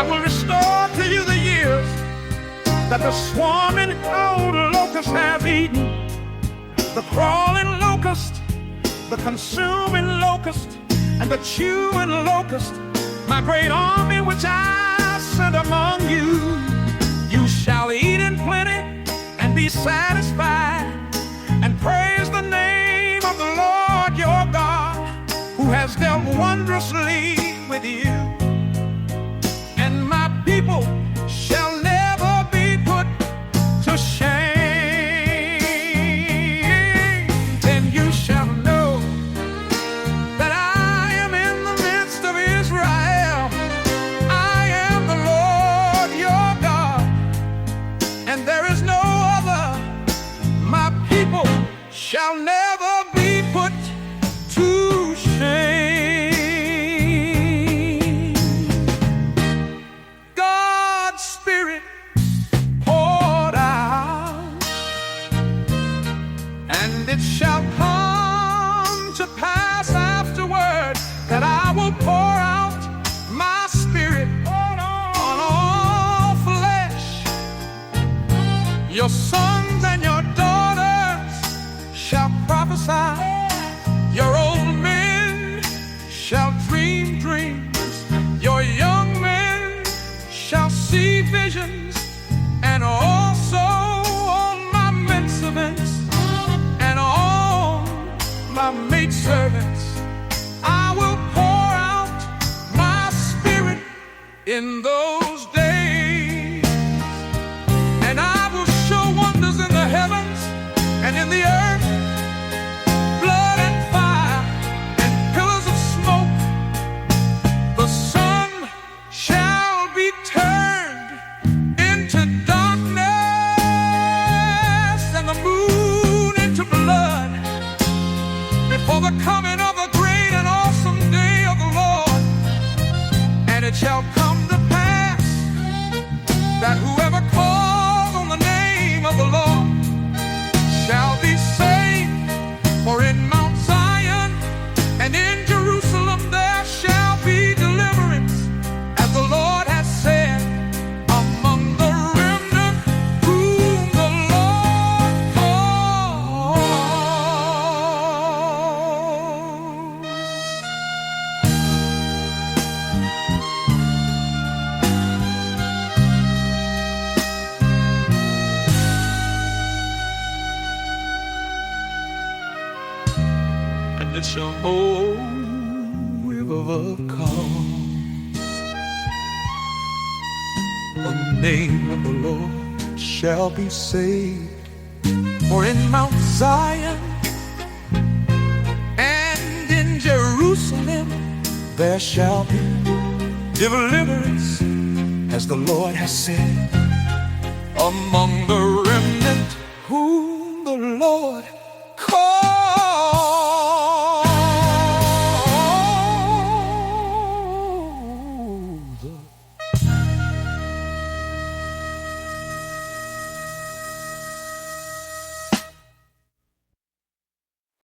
I will restore to you the years that the swarming old locusts have eaten, the crawling locust, the consuming locust, and the chewing locust, my great army which I sent among you. You shall eat in plenty and be satisfied, and praise the name of the Lord your God, who has dealt wondrously with you. And my people shall never be put to shame. Then you shall know that I am in the midst of Israel. I am the Lord your God, and there is no other. My people shall never be put to shame. God's Spirit poured out, and it shall come to pass afterward that I will pour out my Spirit on all flesh. Your sons and your daughters shall prophesy. Your old men shall dream dreams. Your young men shall see visions. And also all my menservants and all my maidservants, I will pour out my Spirit in those days. And I will show wonders in the heavens and in the earth, blood and fire and pillars of smoke. The sun shall be turned into darkness and the moon into blood before the coming of the great and awesome day of the Lord. And it shall come to pass that whoever calls on the name of the Lord shall be saved. For in Mount Zion and in Jerusalem there shall be deliverance, as the Lord has said, among the remnant whom the Lord calls. And it's a whole river of calm. The name of the Lord shall be saved. For in Mount Zion and in Jerusalem there shall be deliverance, as the Lord has said, among the remnant whom the Lord calls.